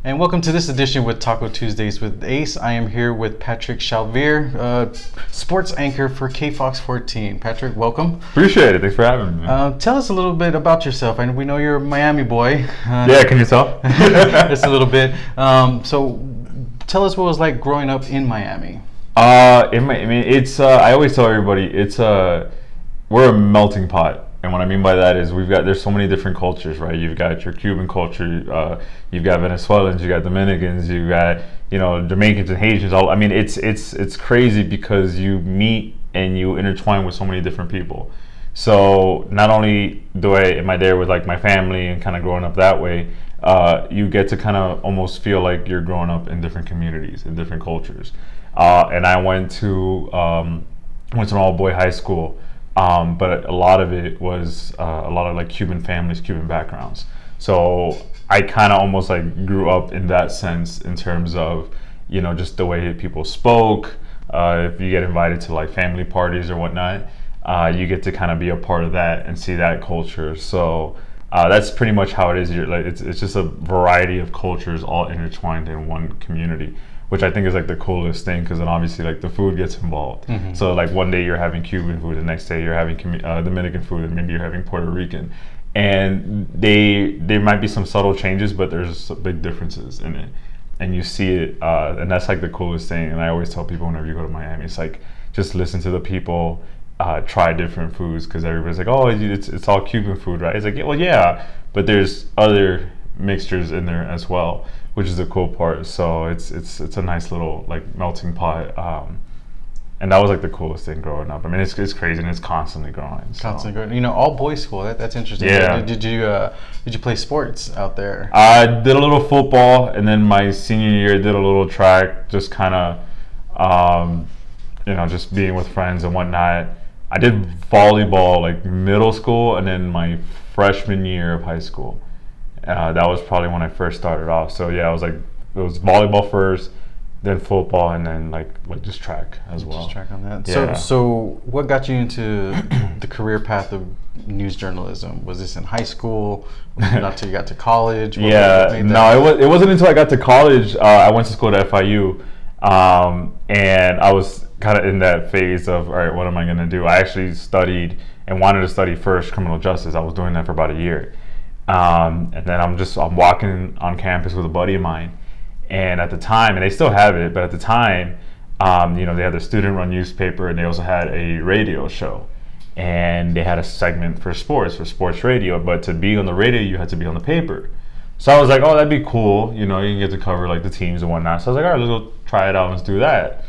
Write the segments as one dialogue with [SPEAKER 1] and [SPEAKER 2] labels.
[SPEAKER 1] And welcome to this edition with Taco Tuesdays with Ace. I am here with Patrick Chalvire, sports anchor for KFOX 14. Patrick, welcome.
[SPEAKER 2] Appreciate it. Thanks for having me.
[SPEAKER 1] Tell us a little bit about yourself. And we know you're a Miami boy.
[SPEAKER 2] Yeah, can you tell?
[SPEAKER 1] Just a little bit. So tell us what it was like growing up in Miami.
[SPEAKER 2] It's I always tell everybody we're a melting pot. And what I mean by that is there's so many different cultures, right? You've got your Cuban culture, you've got Venezuelans, you got Dominicans, you've got Jamaicans and Haitians. It's crazy because you meet and you intertwine with so many different people. So not only am I there with like my family and kind of growing up that way, you get to kind of almost feel like you're growing up in different communities, in different cultures. And I went to an all-boy high school. But a lot of it was a lot of like Cuban families, Cuban backgrounds. So I kind of almost like grew up in that sense in terms of, just the way people spoke. If you get invited to like family parties or whatnot, you get to kind of be a part of that and see that culture. So that's pretty much how it is. It's just a variety of cultures all intertwined in one community, which I think is like the coolest thing, because then obviously like the food gets involved. Mm-hmm. So like one day you're having Cuban food, the next day you're having Dominican food, and maybe you're having Puerto Rican, and there might be some subtle changes, but there's big differences in it, and you see it, and that's like the coolest thing. And I always tell people whenever you go to Miami, it's like just listen to the people, try different foods, because everybody's like, oh, it's all Cuban food, right? It's like, well, yeah, but there's other mixtures in there as well, which is the cool part. So it's a nice little like melting pot, and that was like the coolest thing growing up. I mean, it's crazy, and it's constantly growing.
[SPEAKER 1] Constantly growing. All boys school. That's interesting.
[SPEAKER 2] Yeah.
[SPEAKER 1] Did you play sports out there?
[SPEAKER 2] I did a little football, and then my senior year did a little track, just kind of, just being with friends and whatnot. I did volleyball like middle school, and then my freshman year of high school. That was probably when I first started off. So yeah, it was volleyball first, then football, and then like just track as well.
[SPEAKER 1] Just track on that.
[SPEAKER 2] Yeah.
[SPEAKER 1] So what got you into the career path of news journalism? Was this in high school? Not until you got to college?
[SPEAKER 2] It wasn't until I got to college. I went to school at FIU, and I was kind of in that phase of, all right, what am I going to do? I actually studied and wanted to study first criminal justice. I was doing that for about a year. And then I'm walking on campus with a buddy of mine, and at the time, and they still have it, but at the time, they had the student-run newspaper, and they also had a radio show, and they had a segment for sports radio. But to be on the radio, you had to be on the paper. So I was like, oh, that'd be cool. You can get to cover like the teams and whatnot. So I was like, all right, let's go try it out. Let's do that.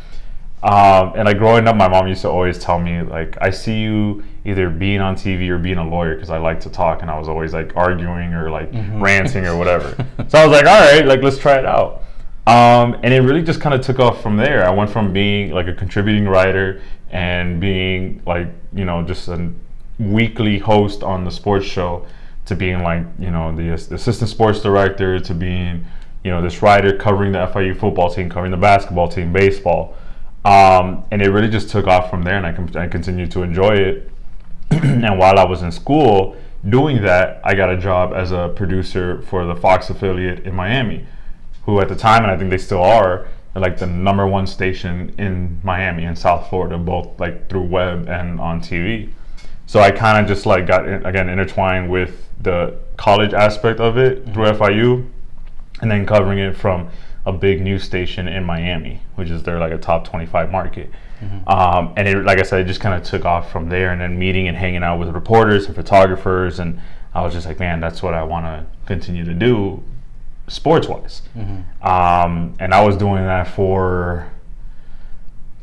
[SPEAKER 2] And like growing up, my mom used to always tell me, like, I see you either being on TV or being a lawyer, because I like to talk, and I was always like arguing or like ranting or whatever. So I was like, all right, like let's try it out. And it really just kind of took off from there. I went from being like a contributing writer and being like, just a weekly host on the sports show, to being like, the assistant sports director, to being, this writer covering the FIU football team, covering the basketball team, baseball. And it really just took off from there, and I continued to enjoy it. And while I was in school doing that, I got a job as a producer for the Fox affiliate in Miami, who at the time, and I think they still are like the #1 station in Miami and South Florida, both like through web and on TV. So I kind of just like got intertwined with the college aspect of it through FIU, and then covering it from a big news station in Miami, which is their like a top 25 market. And it, like I said, it just kind of took off from there, and then meeting and hanging out with reporters and photographers, and I was just like, man, that's what I want to continue to do sports-wise. And I was doing that for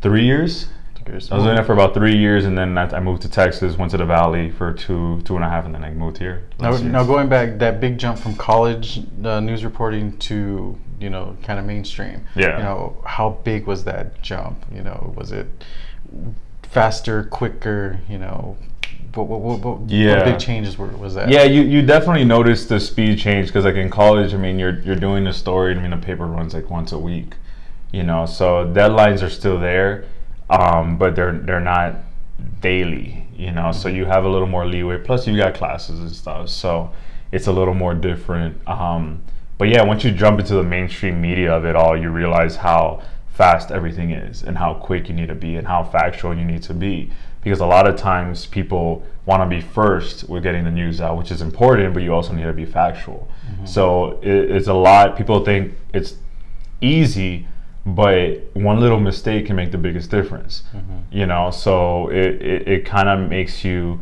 [SPEAKER 2] 3 years. I was doing that for about 3 years, and then I moved to Texas, went to the Valley for two and a half, and then I moved here.
[SPEAKER 1] Now going back, that big jump from college news reporting to kind of mainstream.
[SPEAKER 2] Yeah.
[SPEAKER 1] How big was that jump? Was it faster, quicker? What big changes was that?
[SPEAKER 2] Yeah, you definitely noticed the speed change, because like in college, I mean, you're doing a story. I mean, the paper runs like once a week. So deadlines are still there. But they're not daily, so you have a little more leeway. Plus, you got classes and stuff, so it's a little more different. But yeah, once you jump into the mainstream media of it all, you realize how fast everything is and how quick you need to be and how factual you need to be. Because a lot of times people want to be first with getting the news out, which is important, but you also need to be factual. So it's a lot. People think it's easy, but one little mistake can make the biggest difference. You know, so it kind of makes you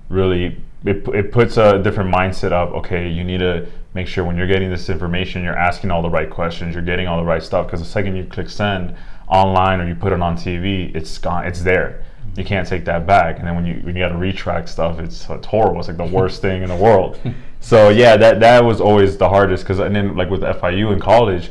[SPEAKER 2] really, it puts a different mindset of, okay, you need to make sure when you're getting this information, you're asking all the right questions, you're getting all the right stuff, because the second you click send online or you put it on TV, it's gone, it's there. You can't take that back. And then when you got to retract stuff, it's horrible. It's like the worst thing in the world. So yeah, that was always the hardest, because and then like with FIU in college,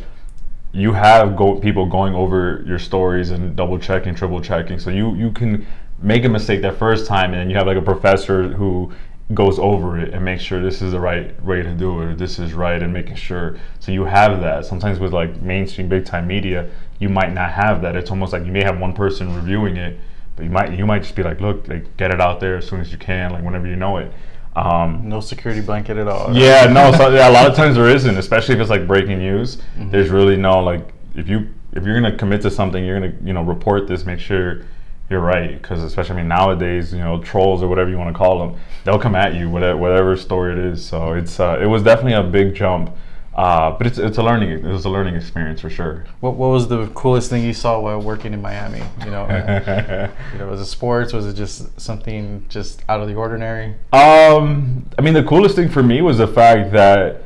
[SPEAKER 2] you have people going over your stories and double checking, triple checking. So you can make a mistake that first time, and then you have like a professor who goes over it and makes sure this is the right way to do it, or this is right, and making sure. So you have that. Sometimes with like mainstream big time media, you might not have that. It's almost like you may have one person reviewing it, but you might just be like, look, like, get it out there as soon as you can, like whenever you know it.
[SPEAKER 1] No security blanket at all.
[SPEAKER 2] Yeah, no. So yeah, a lot of times there isn't, especially if it's like breaking news. There's really no, like, if you're gonna commit to something, you're gonna report this, make sure you're right, because especially, I mean, nowadays, trolls or whatever you want to call them, they'll come at you whatever story it is. So it was definitely a big jump, but it was a learning experience for sure.
[SPEAKER 1] What was the coolest thing you saw while working in Miami? Was it sports? Was it just something just out of the ordinary?
[SPEAKER 2] I mean, the coolest thing for me was the fact that,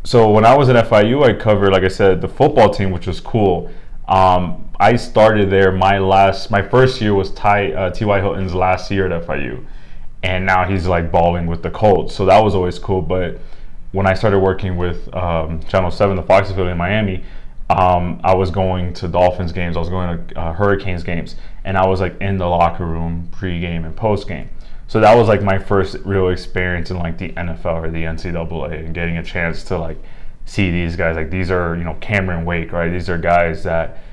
[SPEAKER 2] so when I was at FIU, I covered, like I said, the football team, which was cool. I started there. My first year was T.Y. Hilton's last year at FIU, and now he's like balling with the Colts. So that was always cool. But when I started working with Channel 7, the Fox affiliate in Miami, I was going to Dolphins games. I was going to Hurricanes games, and I was like in the locker room pre-game and post-game. So that was like my first real experience in like the NFL or the NCAA, and getting a chance to like see these guys. Like, these are, Cameron Wake, right? These are guys that,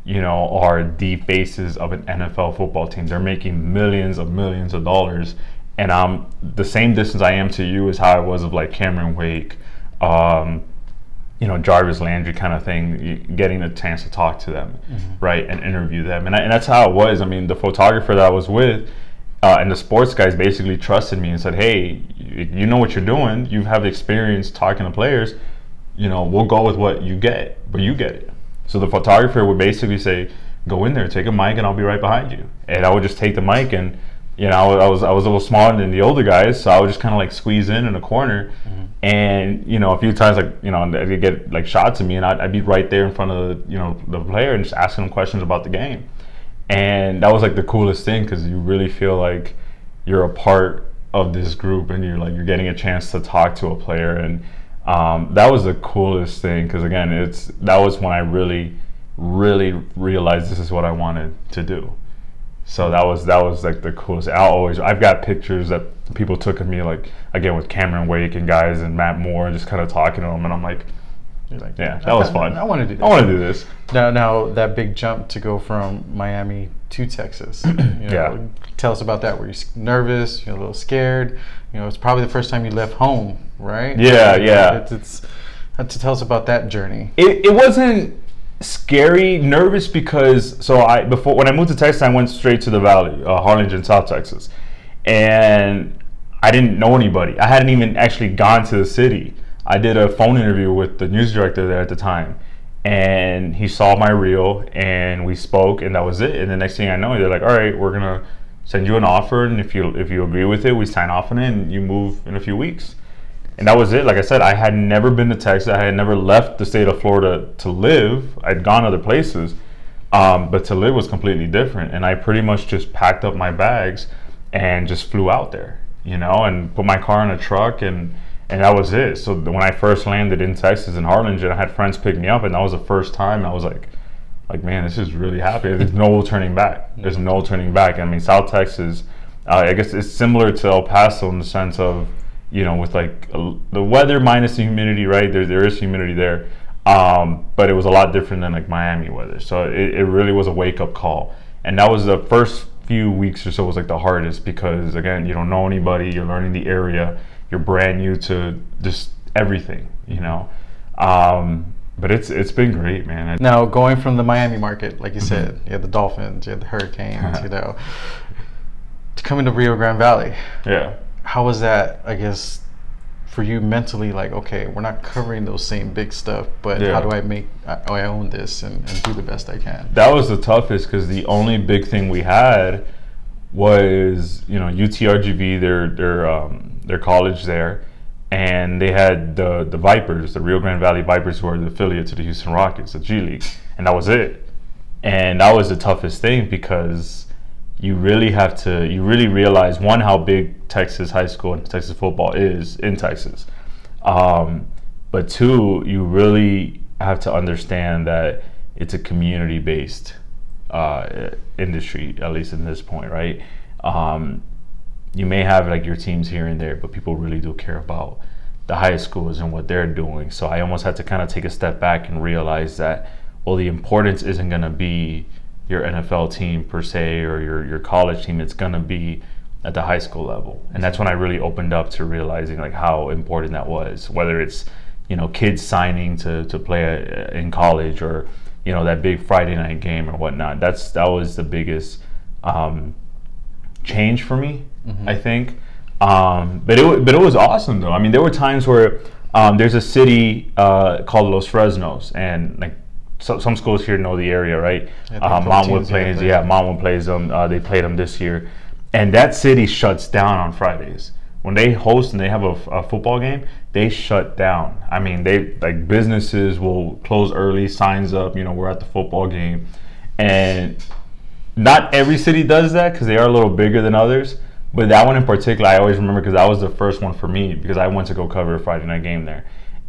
[SPEAKER 2] are the faces of an NFL football team. They're making millions of dollars. And the same distance I am to you is how I was of like Cameron Wake, Jarvis Landry kind of thing, getting a chance to talk to them, right, and interview them. And that's how it was. I mean, the photographer that I was with, and the sports guys basically trusted me and said, hey, you know what you're doing. You have experience talking to players. We'll go with what you get, but you get it. So the photographer would basically say, go in there, take a mic, and I'll be right behind you. And I would just take the mic, and I was a little smaller than the older guys, so I would just kind of like squeeze in a corner, and a few times, like, they get like shots of me, and I'd be right there in front of the player and just asking them questions about the game. And that was like the coolest thing, because you really feel like you're a part of this group, and you're getting a chance to talk to a player. And that was the coolest thing, because again, that was when I really realized this is what I wanted to do. So that was like the coolest. I've got pictures that people took of me, like, again, with Cameron Wake and guys and Matt Moore, just kind of talking to them, and I'm like, yeah, that was fun.
[SPEAKER 1] I want to do this.
[SPEAKER 2] I want to do this.
[SPEAKER 1] Now that big jump to go from Miami to Texas.
[SPEAKER 2] Yeah.
[SPEAKER 1] Tell us about that. Were you nervous? A little scared? It's probably the first time you left home, right?
[SPEAKER 2] Yeah.
[SPEAKER 1] It's to tell us about that journey.
[SPEAKER 2] It wasn't scary, nervous, because when I moved to Texas, I went straight to the Valley, Harlingen, South Texas, and I didn't know anybody. I hadn't even actually gone to the city. I did a phone interview with the news director there at the time, and he saw my reel, and we spoke, and that was it. And the next thing I know, they're like, all right, we're gonna send you an offer, and if you agree with it, we sign off on it, and you move in a few weeks. And that was it. Like I said, I had never been to Texas. I had never left the state of Florida to live. I'd gone other places, but to live was completely different. And I pretty much just packed up my bags and just flew out there, and put my car in a truck, and that was it. So when I first landed in Texas, in Harlingen, I had friends pick me up, and that was the first time I was like, man, this is really happy. There's no turning back. There's no turning back. I mean, South Texas, I guess it's similar to El Paso in the sense of, with like the weather minus the humidity, right? There is humidity there, but it was a lot different than like Miami weather. So it really was a wake up call. And that was the first few weeks or so was like the hardest, because again, you don't know anybody, you're learning the area, you're brand new to just everything, But it's been great, man.
[SPEAKER 1] Now, going from the Miami market, like you said, you had the Dolphins, you had the Hurricanes, to coming to Rio Grande Valley.
[SPEAKER 2] Yeah.
[SPEAKER 1] How was that, I guess, for you mentally? Like, okay, we're not covering those same big stuff, but how do I own this and do the best I can?
[SPEAKER 2] That was the toughest, because the only big thing we had was, UTRGV, their college there, and they had the Vipers, the Rio Grande Valley Vipers, who are the affiliate to the Houston Rockets, the G League, and that was it. And that was the toughest thing, because you really realize, one, how big Texas high school and Texas football is in Texas, but two, you really have to understand that it's a community-based industry, at least in this point, right? You may have like your teams here and there, but people really do care about the high schools and what they're doing. So I almost had to kind of take a step back and realize that, well, the importance isn't going to be your NFL team per se, or your college team. It's going to be at the high school level. And that's when I really opened up to realizing like how important that was, whether it's, kids signing to play in college, or, that big Friday night game or whatnot. That was the biggest change for me, I think. But it was awesome though. I mean, there were times where there's a city called Los Fresnos, and like some schools here know the area, right? Montwood plays them. They played them this year, and that city shuts down on Fridays when they host and they have a football game. They shut down. I mean, businesses will close early, signs up. We're at the football game, and not every city does that because they are a little bigger than others. But that one in particular, I always remember because that was the first one for me, because I went to go cover a Friday night game there.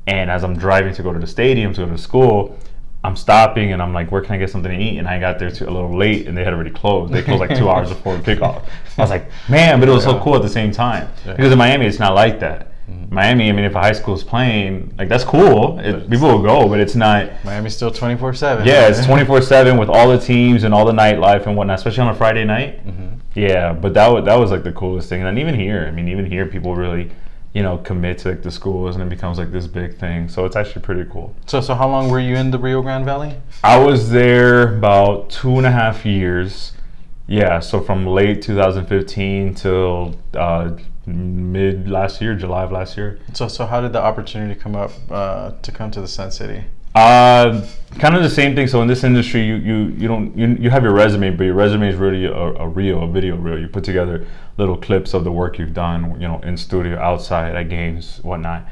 [SPEAKER 2] And as I'm driving to go to the stadium, to go to school, I'm stopping and I'm like, where can I get something to eat? And I got there a little late and they had already closed. They closed like 2 hours before kickoff. I was like, man, but it was so cool at the same time. Yeah. Because in Miami, it's not like that. Miami, I mean, if a high school is playing, like, that's cool. People will go, but it's not.
[SPEAKER 1] Miami's still 24/7.
[SPEAKER 2] Yeah, it's 24/7 with all the teams and all the nightlife and whatnot, especially on a Friday night. Yeah, but that was like the coolest thing. And even here, people really, commit to like the schools, and it becomes like this big thing. So it's actually pretty cool.
[SPEAKER 1] So how long were you in the Rio Grande Valley?
[SPEAKER 2] I was there about 2.5 years. Yeah, so from late 2015 till mid last year, July of last year.
[SPEAKER 1] So how did the opportunity come up to come to the Sun City?
[SPEAKER 2] Kind of the same thing. So in this industry, you have your resume, but your resume is really a video reel. You put together little clips of the work you've done, in studio, outside, at games, whatnot.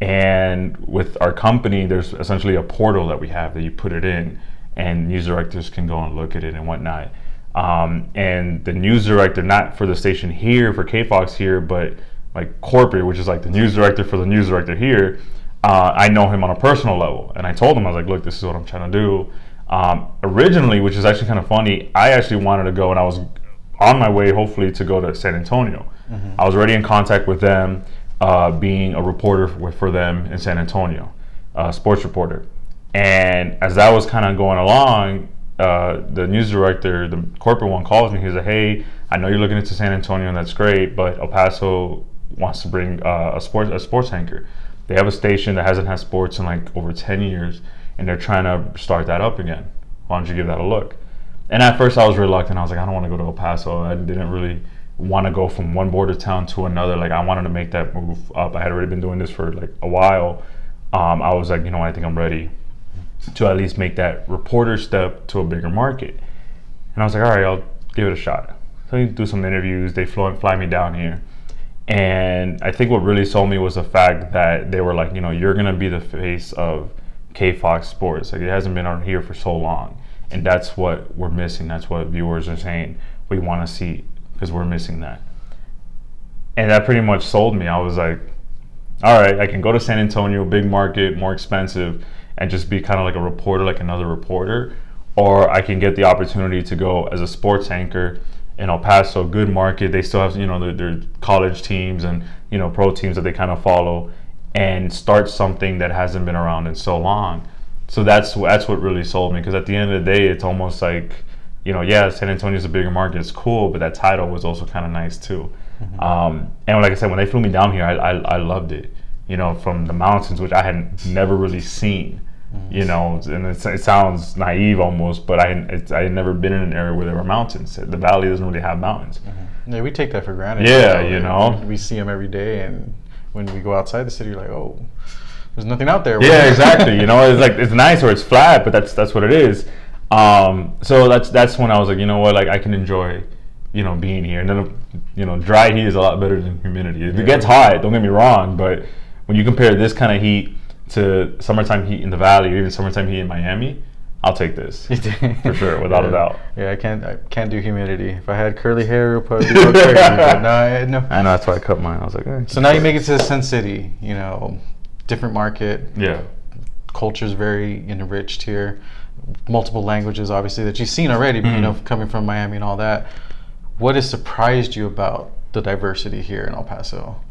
[SPEAKER 2] And with our company, there's essentially a portal that we have that you put it in, and news directors can go and look at it and whatnot. And the news director, not for the station here, for KFOX here, but like corporate, which is like the news director for the news director here, I know him on a personal level. And I told him, I was like, look, this is what I'm trying to do. Originally, which is actually kind of funny, I actually wanted to go, and I was on my way, hopefully, to go to San Antonio. I was already in contact with them, being a reporter for them in San Antonio, sports reporter. And as that was kind of going along, the news director, the corporate one, calls me. He's like, hey, I know you're looking into San Antonio, and that's great, but El Paso wants to bring a sports anchor. They have a station that hasn't had sports in like over 10 years, and they're trying to start that up again. Why don't you give that a look? And at first I was reluctant. I was like, I don't want to go to El Paso. I didn't really want to go from one border town to another. Like, I wanted to make that move up. I had already been doing this for like a while. I was like, I think I'm ready to at least make that reporter step to a bigger market. And I was like, all right, I'll give it a shot. So I do some interviews. They fly me down here. And I think what really sold me was the fact that they were like, you're going to be the face of KFOX Sports. Like, it hasn't been on here for so long. And that's what we're missing. That's what viewers are saying we want to see, because we're missing that. And that pretty much sold me. I was like, all right, I can go to San Antonio, big market, more expensive, and just be kind of like a reporter, like another reporter. Or I can get the opportunity to go as a sports anchor in El Paso, good market. They still have, their college teams and, pro teams that they kind of follow, and start something that hasn't been around in so long. So that's what really sold me, because at the end of the day, it's almost like, San Antonio's a bigger market, it's cool, but that title was also kind of nice too. And like I said, when they flew me down here, I loved it. you know, from the mountains, which I had never really seen. You know, and it sounds naive almost, but I had never been in an area where there were mountains. The valley doesn't really have mountains.
[SPEAKER 1] Yeah, we take that for granted.
[SPEAKER 2] Yeah, you know.
[SPEAKER 1] We see them every day, and when we go outside the city, you're like, oh, there's nothing out there.
[SPEAKER 2] Yeah, exactly. You know, it's like it's nice or it's flat, but that's what it is. So that's when I was like, you know what, like I can enjoy, you know, being here. And then, you know, dry heat is a lot better than humidity. It gets hot, don't get me wrong, but when you compare this kind of heat to summertime heat in the valley or even summertime heat in Miami, I'll take this for sure, without a doubt.
[SPEAKER 1] Yeah, I can't do humidity. If I had curly hair, it would probably be crazy. But no.
[SPEAKER 2] I know, that's why I cut mine. I was like,
[SPEAKER 1] So now you make it to Sin City, you know, different market.
[SPEAKER 2] Yeah.
[SPEAKER 1] Culture's very enriched here. Multiple languages, obviously, that you've seen already, you know, coming from Miami and all that. What has surprised you about the diversity here in El Paso?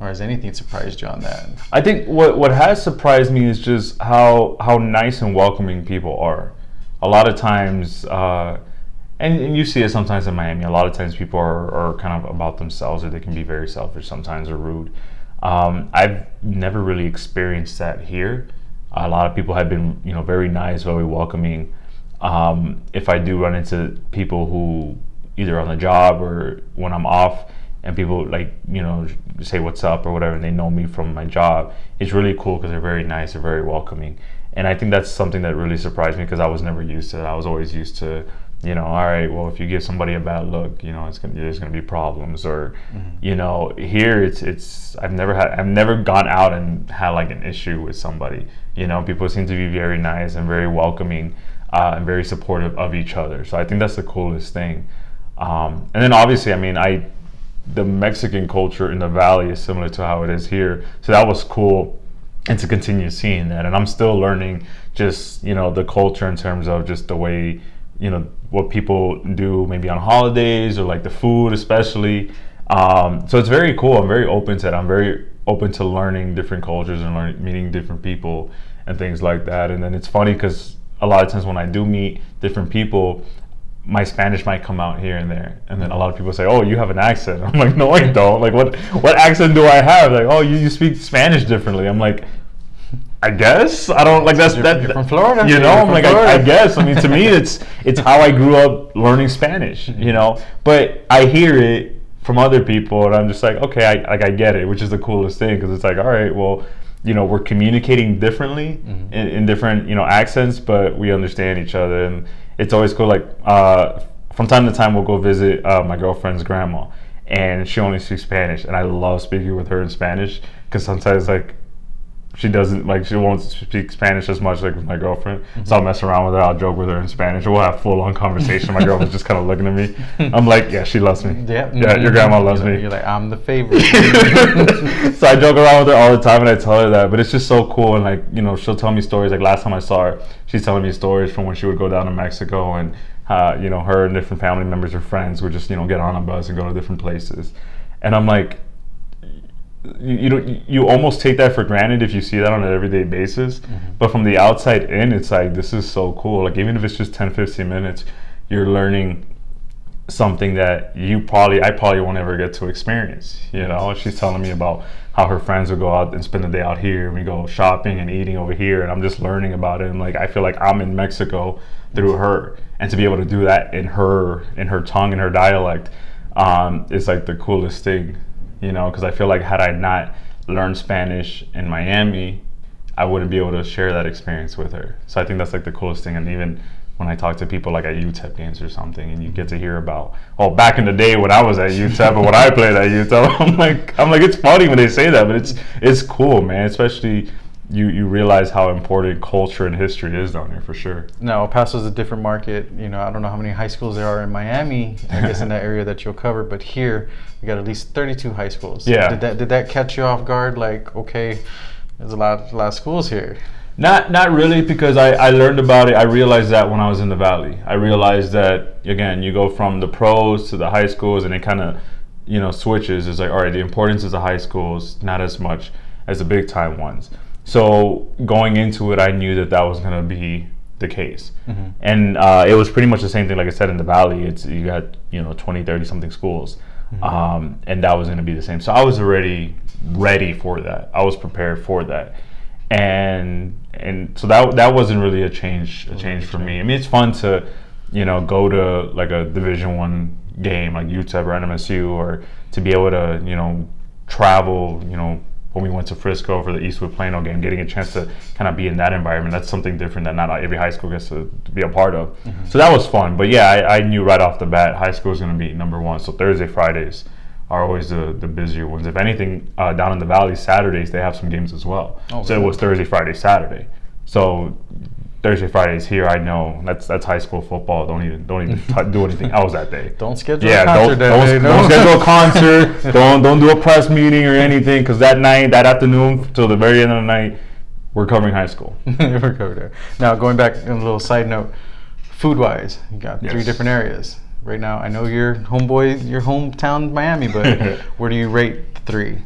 [SPEAKER 1] Or has anything surprised you on that?
[SPEAKER 2] I think what has surprised me is just how nice and welcoming people are. A lot of times, and you see it sometimes in Miami, a lot of times people are kind of about themselves, or they can be very selfish sometimes or rude. I've never really experienced that here. A lot of people have been, you know, very nice, very welcoming. If I do run into people who either on the job or when I'm off, and people like, you know, say what's up or whatever, and they know me from my job, it's really cool because they're very nice, they're very welcoming. And I think that's something that really surprised me because I was never used to that. I was always used to, you know, all right, well, if you give somebody a bad look, you know, there's gonna be problems, or, you know, here I've never gone out and had like an issue with somebody. You know, people seem to be very nice and very welcoming and very supportive of each other. So I think that's the coolest thing. And then obviously, I mean, the Mexican culture in the valley is similar to how it is here, so that was cool, and to continue seeing that. And I'm still learning just, you know, the culture in terms of just the way, you know, what people do maybe on holidays or like the food especially. So it's very cool. I'm very open to it. I'm very open to learning different cultures and meeting different people and things like that. And then it's funny because a lot of times when I do meet different people, my Spanish might come out here and there, and then a lot of people say, "Oh, you have an accent." I'm like, "No, I don't. Like, what accent do I have?" Like, "Oh, you speak Spanish differently." I'm like, "I guess I don't like that's that."
[SPEAKER 1] You're from Florida,
[SPEAKER 2] you know. I'm like, I guess. I mean, to me, it's how I grew up learning Spanish, you know. But I hear it from other people, and I'm just like, okay, I get it, which is the coolest thing because it's like, all right, well, you know, we're communicating differently in different, you know, accents, but we understand each other. And it's always cool. Like from time to time, we'll go visit my girlfriend's grandma, and she only speaks Spanish, and I love speaking with her in Spanish because sometimes like she won't speak Spanish as much like with my girlfriend. So I'll mess around with her, I'll joke with her in Spanish, and we'll have full-on conversation. My girlfriend's just kind of looking at me. I'm like, yeah, she loves me. Yeah, your grandma loves me.
[SPEAKER 1] You're like, I'm the favorite.
[SPEAKER 2] So I joke around with her all the time, and I tell her that. But it's just so cool, and like, you know, she'll tell me stories. Like last time I saw her, she's telling me stories from when she would go down to Mexico, and you know, her and different family members or friends would just, you know, get on a bus and go to different places. And I'm like, you almost take that for granted if you see that on an everyday basis, but from the outside in, it's like, this is so cool. Like even if it's just 10-15 minutes, you're learning something that I probably won't ever get to experience. You know, she's telling me about how her friends would go out and spend the day out here, and we go shopping and eating over here, and I'm just learning about it. And like, I feel like I'm in Mexico through her, and to be able to do that in her tongue, in her dialect, is like the coolest thing. You know, because I feel like had I not learned Spanish in Miami, I wouldn't be able to share that experience with her. So I think that's like the coolest thing. And even when I talk to people like at UTEP games or something, and you get to hear about, oh, back in the day when I was at UTEP or when I played at UTEP, I'm like, it's funny when they say that, but it's cool, man. Especially you realize how important culture and history is down here for sure.
[SPEAKER 1] No, El Paso's a different market. You know, I don't know how many high schools there are in Miami, I guess in that area that you'll cover, but here we got at least 32 high schools.
[SPEAKER 2] Yeah.
[SPEAKER 1] Did that catch you off guard? Like, okay, there's a lot of schools here.
[SPEAKER 2] Not really, because I learned about it. I realized that when I was in the Valley. I realized that, again, you go from the pros to the high schools, and it kind of, you know, switches. It's like, all right, the importance of the high schools, not as much as the big time ones. So going into it, I knew that was going to be the case. And it was pretty much the same thing, like I said, in the Valley. You got, you know, 20, 30 something schools. And that was going to be the same. So I was already ready for that. I was prepared for that, and so that wasn't really a change for me. I mean, it's fun to, go to like a Division I game like UTEP or NMSU, or to be able to travel. When we went to Frisco for the Eastwood Plano game, getting a chance to kind of be in that environment, that's something different that not every high school gets to be a part of. So that was fun. But yeah, I knew right off the bat high school was going to be number one. So Thursday, Fridays are always the busier ones. If anything, down in the Valley, Saturdays they have some games as well. Oh, so really? It was Thursday, Friday, Saturday. So Thursday, Fridays here, I know that's high school football. Don't even do anything else that day.
[SPEAKER 1] Don't schedule a concert
[SPEAKER 2] don't schedule a concert. don't do a press meeting or anything, because that afternoon till the very end of the night, we're covering high school.
[SPEAKER 1] We're covering there. Now going back on a little side note, food wise, you got 3 different areas. Right now, I know your hometown Miami, but where do you rate the 3?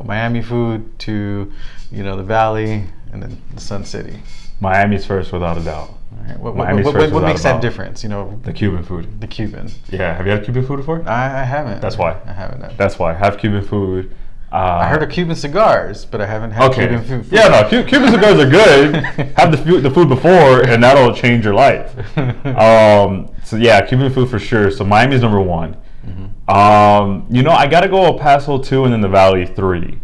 [SPEAKER 1] Miami food to, the Valley, and then the Sun City.
[SPEAKER 2] Miami's first, without a doubt.
[SPEAKER 1] All right. What makes that difference?
[SPEAKER 2] The Cuban food.
[SPEAKER 1] The Cuban.
[SPEAKER 2] Yeah. Have you had Cuban food before?
[SPEAKER 1] I haven't.
[SPEAKER 2] That's why.
[SPEAKER 1] I haven't.
[SPEAKER 2] That's why. Have Cuban food.
[SPEAKER 1] I heard of Cuban cigars, but I haven't had Cuban food.
[SPEAKER 2] Yeah, no, Cuban cigars are good. Have the food before, and that'll change your life. So yeah, Cuban food for sure. So Miami's number 1. I gotta go El Paso 2, and then the Valley 3.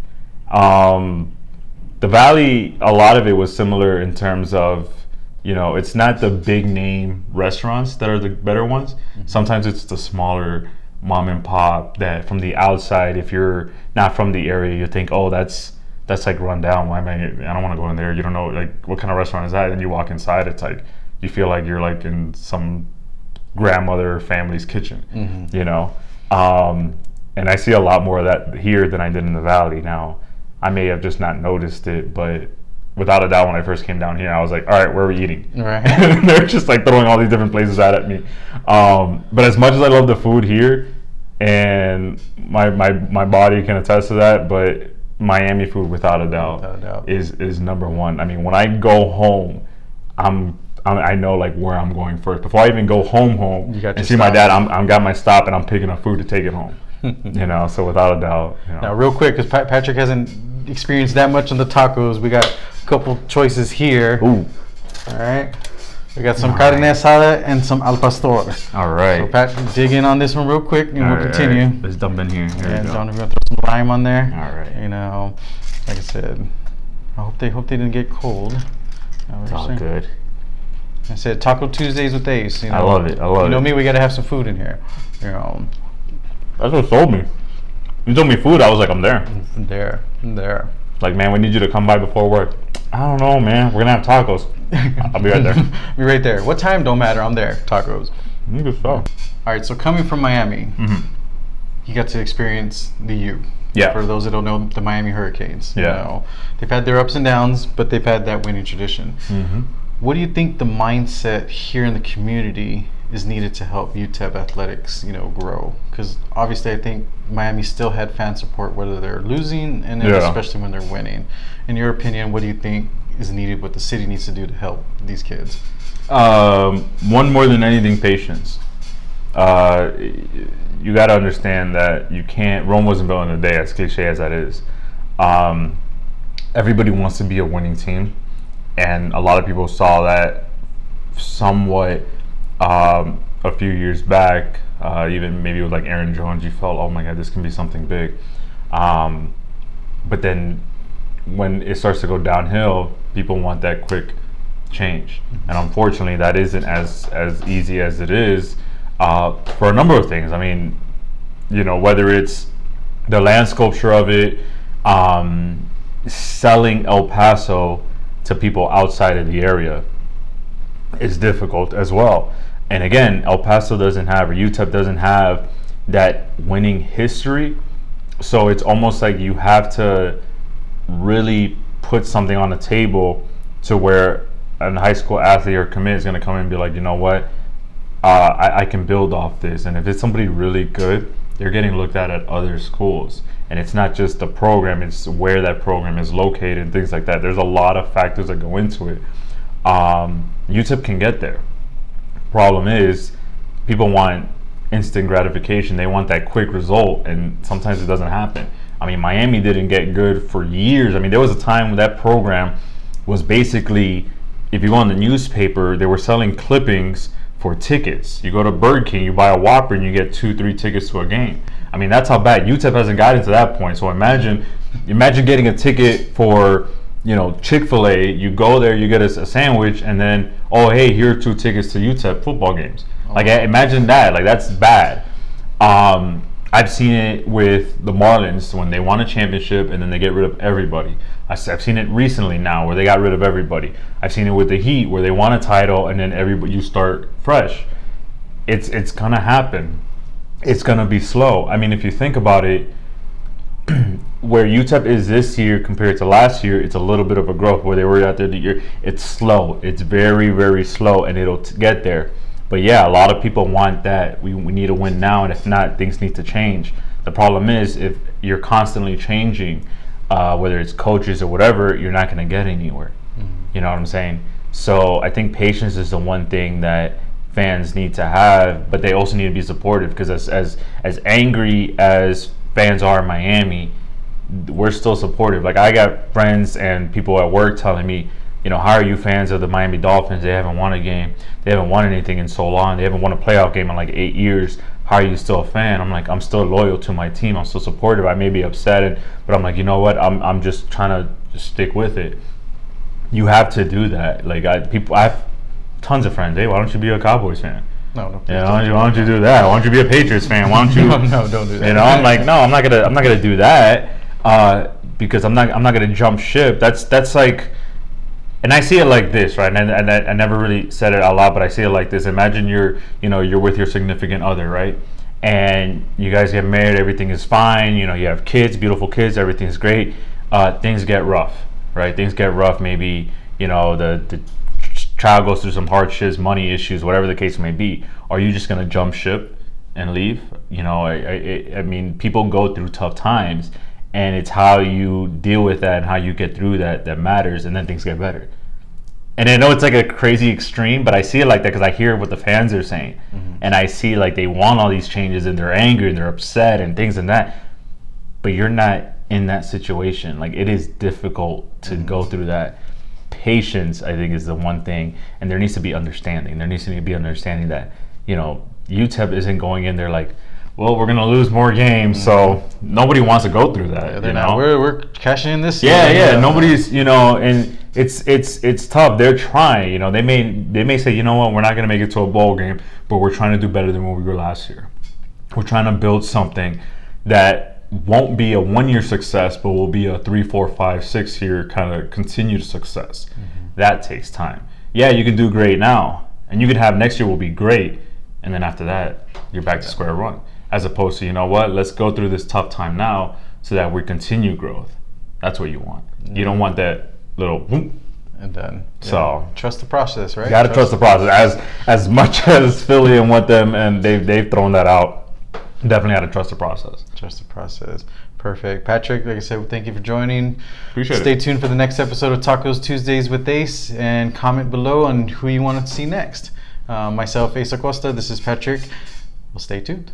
[SPEAKER 2] The Valley, a lot of it was similar in terms of, it's not the big name restaurants that are the better ones. Sometimes it's the smaller mom and pop that from the outside, if you're not from the area, you think, oh, that's like run down. Why am I don't want to go in there. You don't know like what kind of restaurant is that, and you walk inside, it's like you feel like you're like in some grandmother family's kitchen. And I see a lot more of that here than I did in the Valley. Now I may have just not noticed it, but without a doubt, when I first came down here, I was like, all right, where are we eating?
[SPEAKER 1] Right.
[SPEAKER 2] They're just like throwing all these different places at me. But as much as I love the food here, and my body can attest to that, but Miami food, without a doubt, is number 1. I mean, when I go home, I know like where I'm going first. Before I even go home and see my dad, I'm got my stop and I'm picking up food to take it home. So without a doubt.
[SPEAKER 1] Now, real quick, because Patrick hasn't experienced that much on the tacos, we got a couple choices here.
[SPEAKER 2] Ooh.
[SPEAKER 1] All right. We got some carne asada and some al pastor.
[SPEAKER 2] All right.
[SPEAKER 1] So Patrick, dig in on this one real quick, and we'll continue.
[SPEAKER 2] Right. Let's dump in here.
[SPEAKER 1] And John, we're gonna throw some lime on there.
[SPEAKER 2] All right.
[SPEAKER 1] Like I said, I hope they didn't get cold.
[SPEAKER 2] It's all good.
[SPEAKER 1] I said Taco Tuesdays with Ace.
[SPEAKER 2] I love it.
[SPEAKER 1] You know me, we gotta have some food in here.
[SPEAKER 2] That's what sold me. You told me food, I was like, I'm there.
[SPEAKER 1] There.
[SPEAKER 2] Like, man, we need you to come by before work. I don't know, man. We're gonna have tacos. I'll be right there.
[SPEAKER 1] Be right there. What time? Don't matter. I'm there. Tacos.
[SPEAKER 2] Good stuff.
[SPEAKER 1] All right. So coming from Miami, you got to experience the U.
[SPEAKER 2] Yeah.
[SPEAKER 1] For those that don't know, the Miami Hurricanes.
[SPEAKER 2] Yeah.
[SPEAKER 1] They've had their ups and downs, but they've had that winning tradition. What do you think the mindset here in the community is needed to help UTEP athletics, grow? Because obviously, I think Miami still had fan support, whether they're losing and especially when they're winning. In your opinion, what do you think is needed? What the city needs to do to help these kids?
[SPEAKER 2] One, more than anything, patience. You got to understand that you can't. Rome wasn't built in a day, as cliche as that is. Everybody wants to be a winning team, and a lot of people saw that somewhat. A few years back, even maybe with like Aaron Jones, you felt, oh my God, this can be something big. But then when it starts to go downhill, people want that quick change. And unfortunately, that isn't as easy as it is for a number of things. I mean, whether it's the land sculpture of it, selling El Paso to people outside of the area is difficult as well. And again, El Paso doesn't have, or UTEP doesn't have that winning history. So it's almost like you have to really put something on the table to where a high school athlete or commit is going to come in and be like, you know what, I can build off this. And if it's somebody really good, they're getting looked at other schools. And it's not just the program, it's where that program is located and things like that. There's a lot of factors that go into it. UTEP can get there. Problem is, people want instant gratification. They want that quick result, and sometimes it doesn't happen. I mean, Miami didn't get good for years. I mean, there was a time when that program was basically, if you go on the newspaper, they were selling clippings for tickets. You go to Burger King, you buy a Whopper, and you get 2-3 tickets to a game. I mean, that's how bad. UTEP hasn't gotten to that point. So imagine getting a ticket for, Chick-fil-A. You go there, you get a sandwich, and then, oh, hey, here are 2 tickets to UTEP football games. Like, imagine that. Like, that's bad. I've seen it with the Marlins when they won a championship and then they get rid of everybody. I've seen it recently now where they got rid of everybody. I've seen it with the Heat where they won a title and then you start fresh. It's gonna happen. It's gonna be slow. I mean, if you think about it, where UTEP is this year compared to last year, it's a little bit of a growth. Where they were out there the year, it's slow. It's very, very slow, and it'll get there. But yeah, a lot of people want that. We need to win now, and if not, things need to change. The problem is, if you're constantly changing, whether it's coaches or whatever, you're not going to get anywhere. Mm-hmm. You know what I'm saying? So I think patience is the one thing that fans need to have, but they also need to be supportive, because as angry as fans are in Miami, we're still supportive. Like, I got friends and people at work telling me, how are you fans of the Miami Dolphins? They haven't won a game. They haven't won anything in so long. They haven't won a playoff game in like 8 years. How are you still a fan? I'm like, I'm still loyal to my team. I'm still supportive. I may be upset, but I'm like, you know what? I'm just trying to just stick with it. You have to do that. Like, I have tons of friends. Hey, why don't you be a Cowboys fan?
[SPEAKER 1] No.
[SPEAKER 2] Why don't you do that? Why don't you be a Patriots fan? Why don't you?
[SPEAKER 1] No, don't do that.
[SPEAKER 2] I'm like, no, I'm not gonna do that because I'm not gonna jump ship. That's like. And I see it like this, right? And I never really said it out loud, but I see it like this. Imagine you're with your significant other, right? And you guys get married, everything is fine. You have kids, beautiful kids, everything's great. Things get rough, right? Things get rough. Maybe the child goes through some hardships, money issues, whatever the case may be. Are you just gonna jump ship and leave? I mean, people go through tough times. And it's how you deal with that and how you get through that matters, and then things get better. And I know it's like a crazy extreme, but I see it like that because I hear what the fans are saying. Mm-hmm. And I see like they want all these changes and they're angry and they're upset and things and that. But you're not in that situation. Like, it is difficult to go through that. Patience, I think, is the one thing. And there needs to be understanding. There needs to be understanding that, UTEP isn't going in there like, well, we're gonna lose more games, so nobody wants to go through that.
[SPEAKER 1] We're cashing in this.
[SPEAKER 2] Yeah. Nobody's, and it's tough. They're trying. They may say, you know what, we're not gonna make it to a bowl game, but we're trying to do better than what we were last year. We're trying to build something that won't be a 1-year success, but will be a 3, 4, 5, 6 year kind of continued success. Mm-hmm. That takes time. Yeah, you can do great now, and you can have next year will be great, and then after that, you're back to square one. As opposed to, let's go through this tough time now so that we continue growth. That's what you want. You don't want that little boom.
[SPEAKER 1] And then,
[SPEAKER 2] so
[SPEAKER 1] trust the process, right?
[SPEAKER 2] You got to trust the process as much as Philly and want them, and they've thrown that out. Definitely got to trust the process.
[SPEAKER 1] Trust the process. Perfect. Patrick, like I said, thank you for joining.
[SPEAKER 2] Appreciate it.
[SPEAKER 1] Stay tuned for the next episode of Tacos Tuesdays with Ace, and comment below on who you want to see next. Myself, Ace Acosta. This is Patrick. Well, stay tuned.